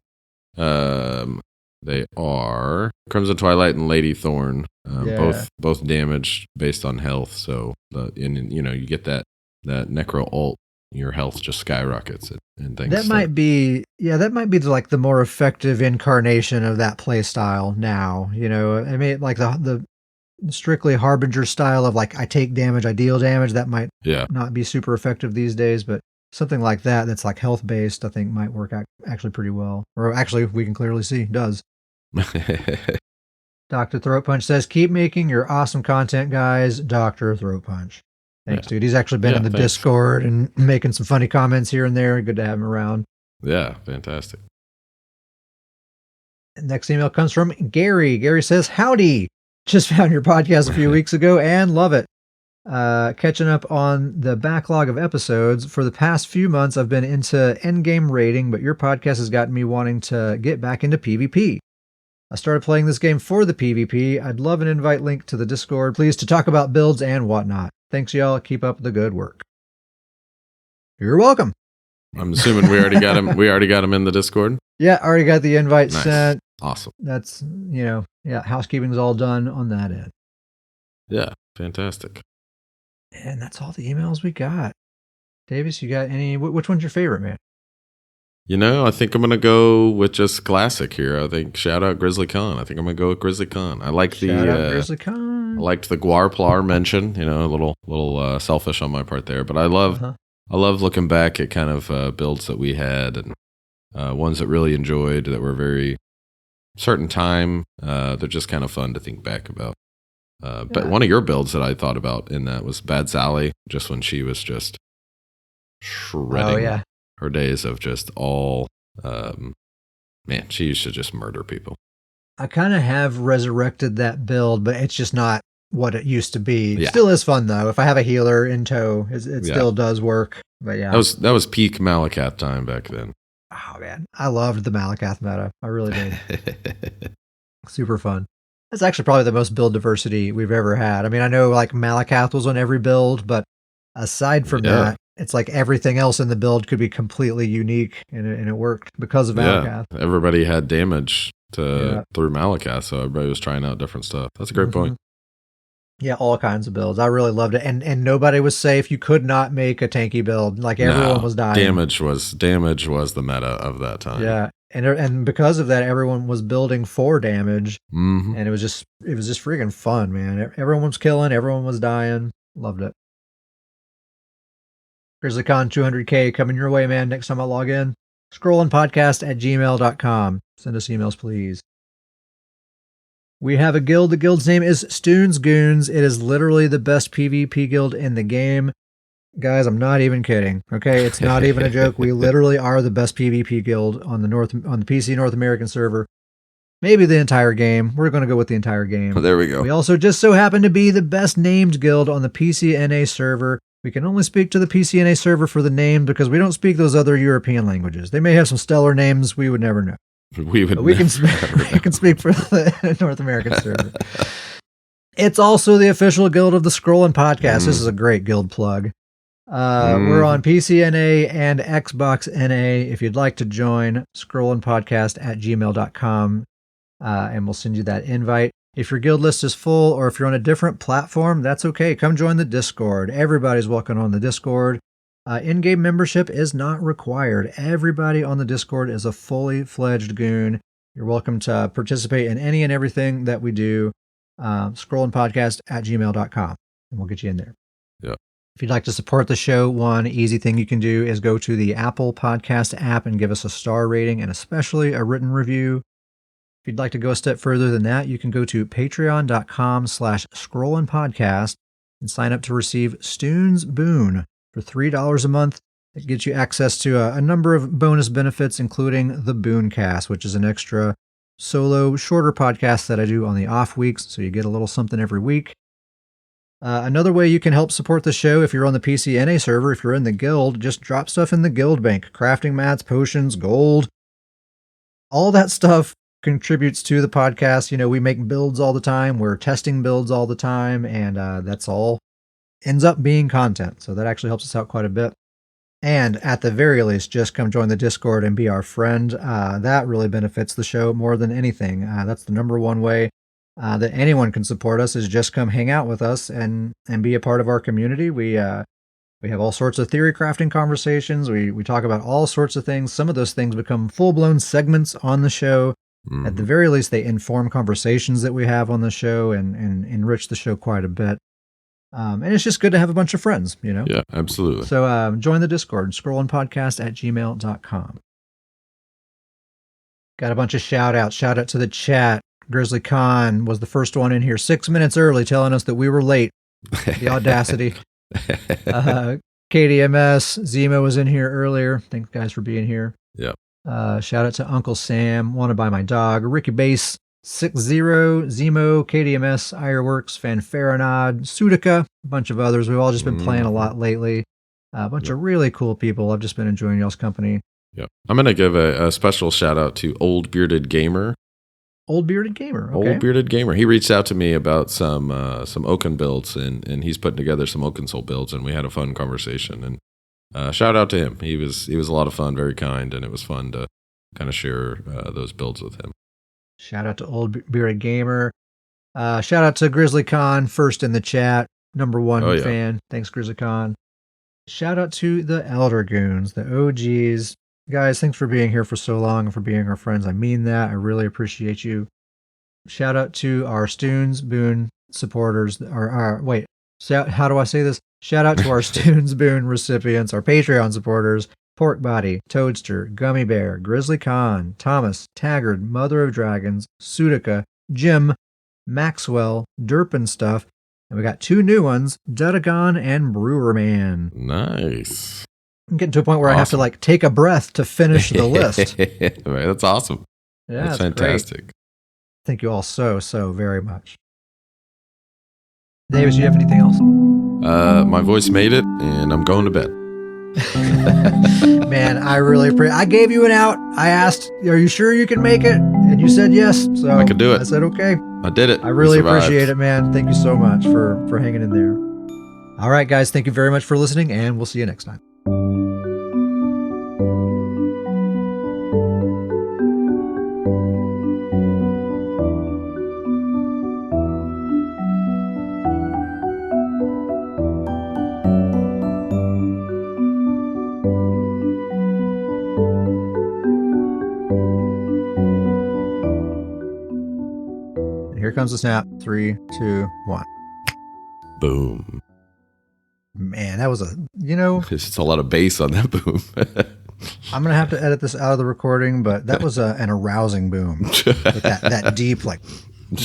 They are Crimson Twilight and Lady Thorn, both damaged based on health. So you get that Necro ult, your health just skyrockets and things. That might be the more effective incarnation of that play style now. I mean, like the strictly Harbinger style of like I take damage, I deal damage. That might not be super effective these days, but something like that's like health based, I think might work out actually pretty well. Or actually, we can clearly see does. Dr. Throat Punch says, keep making your awesome content, guys. Dr. Throat Punch. Thanks, dude. He's actually been in the Discord and making some funny comments here and there. Good to have him around. Yeah, fantastic. Next email comes from Gary. Gary says, howdy. Just found your podcast a few weeks ago and love it. Catching up on the backlog of episodes. For the past few months, I've been into endgame raiding, but your podcast has gotten me wanting to get back into PvP. I started playing this game for the PvP. I'd love an invite link to the Discord, please, to talk about builds and whatnot. Thanks, y'all. Keep up the good work. You're welcome. I'm assuming we already got him. We already got him in the Discord. Yeah, already got the invite sent. Awesome. That's housekeeping's all done on that end. Yeah, fantastic. And that's all the emails we got. Davius, you got any? Which one's your favorite, man? I think I'm going to go with just classic here. I think shout out Grizzly Khan. I think I'm going to go with Grizzly Khan. I like Grizzly Khan. I liked the Guarplar mention, a little selfish on my part there, but I love looking back at kind of builds that we had and ones that really enjoyed that were very certain time. They're just kind of fun to think back about. But one of your builds that I thought about in that was Bad Sally, just when she was just shredding her days of just all, she used to just murder people. I kind of have resurrected that build, but it's just not what it used to be. Yeah. It still is fun, though. If I have a healer in tow, it still does work. But yeah. That was peak Malakath time back then. Oh, man. I loved the Malakath meta. I really did. Super fun. That's actually probably the most build diversity we've ever had. I mean, I know like Malakath was on every build, but aside from that, it's like everything else in the build could be completely unique, and it worked because of Malakath. Everybody had damage through Malakath, so everybody was trying out different stuff. That's a great point. Yeah, all kinds of builds. I really loved it, and nobody was safe. You could not make a tanky build. Like everyone was dying. Damage was the meta of that time. Yeah. And because of that, everyone was building for damage, and it was just freaking fun, man. Everyone was killing, everyone was dying. Loved it. GrizzlyCon 200K coming your way, man. Next time I log in, scrollingpodcast@gmail.com. Send us emails, please. We have a guild. The guild's name is Stoon's Goons. It is literally the best PvP guild in the game. Guys, I'm not even kidding. Okay, it's not even a joke. We literally are the best PvP guild on the PC North American server. Maybe the entire game. We're going to go with the entire game. There we go. We also just so happen to be the best named guild on the PCNA server. We can only speak to the PCNA server for the name because we don't speak those other European languages. They may have some stellar names we would never know. We can speak for the North American server. It's also the official guild of the Scrolling Podcast. This is a great guild plug. We're on PCNA and Xbox NA. If you'd like to join, scrollingpodcast@gmail.com, and we'll send you that invite. If your guild list is full or if you're on a different platform, that's okay. Come join the Discord. Everybody's welcome on the Discord. In-game membership is not required. Everybody on the Discord is a fully fledged goon. You're welcome to participate in any and everything that we do. Scrollingpodcast@gmail.com, and we'll get you in there. Yeah. If you'd like to support the show, one easy thing you can do is go to the Apple Podcast app and give us a star rating and especially a written review. If you'd like to go a step further than that, you can go to patreon.com/scrollandpodcast and sign up to receive Rousing Boom for $3 a month. It gets you access to a number of bonus benefits, including the Booncast, which is an extra solo, shorter podcast that I do on the off weeks, so you get a little something every week. Another way you can help support the show, if you're on the PCNA server, if you're in the guild, just drop stuff in the guild bank. Crafting mats, potions, gold, all that stuff contributes to the podcast. You know, we make builds all the time. We're testing builds all the time, and that's all ends up being content. So that actually helps us out quite a bit. And at the very least, just come join the Discord and be our friend. That really benefits the show more than anything. That's the number one way that anyone can support us, is just come hang out with us and be a part of our community. We have all sorts of theory crafting conversations. We talk about all sorts of things. Some of those things become full-blown segments on the show. Mm-hmm. At the very least, they inform conversations that we have on the show and enrich the show quite a bit. And it's just good to have a bunch of friends, you know? Yeah, absolutely. So join the Discord, scrollandpodcast@gmail.com. Got a bunch of shout-outs. Shout out to the chat. Grizzly Khan was the first one in here 6 minutes early, telling us that we were late. The audacity. KDMS, Zemo was in here earlier. Thanks, guys, for being here. Yep. Shout out to Uncle Sam, Wanted by My Dog, Ricky Base, 60, Zemo, KDMS, Ironworks, Fanfaronad, Sudica, a bunch of others. We've all just been playing a lot lately. A bunch of really cool people. I've just been enjoying y'all's company. Yep. I'm going to give a special shout out to Old Bearded Gamer. Old Bearded Gamer, okay. Old Bearded Gamer. He reached out to me about some Oaken builds, and he's putting together some Oaken Soul builds, and we had a fun conversation. And shout out to him. He was a lot of fun, very kind, and it was fun to kind of share those builds with him. Shout out to Old Bearded Gamer. Shout out to Grizzly Khan, first in the chat, number one fan. Thanks, Grizzly Khan. Shout out to the Elder Goons, the OGs. Guys, thanks for being here for so long and for being our friends. I mean that. I really appreciate you. Shout out to our Rousing Boom supporters. How do I say this? Shout out to our Rousing Boom recipients, our Patreon supporters: Pork Body, Toadster, Gummy Bear, Grizzly Khan, Thomas, Taggart, Mother of Dragons, Sudica, Jim, Maxwell, Derpin Stuff, and we got 2 new ones, Dudagon and Brewerman. Nice. I'm getting to a point where I have to take a breath to finish the list. That's awesome. Yeah, that's fantastic. Great. Thank you all so very much. Davius, you have anything else? My voice made it, and I'm going to bed. Man, I really appreciate. I gave you an out. I asked, "Are you sure you can make it?" And you said yes. So I can do it. I said okay. I did it. I really appreciate it, man. Thank you so much for hanging in there. All right, guys. Thank you very much for listening, and we'll see you next time. Here comes the snap. 3, 2, 1. Boom. Man, that was it's a lot of bass on that boom. I'm going to have to edit this out of the recording, but that was an arousing boom. With that deep, you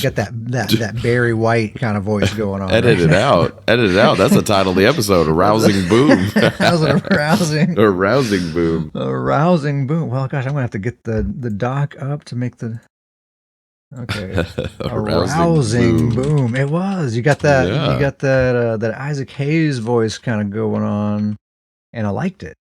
got that Barry White kind of voice going on. Edit it out. That's the title of the episode, Rousing Boom. That was an arousing. A rousing boom. A rousing boom. Well, gosh, I'm going to have to get the doc up to make the... Okay. A rousing boom. It was. You got that. Yeah. You got that Isaac Hayes voice kind of going on, and I liked it.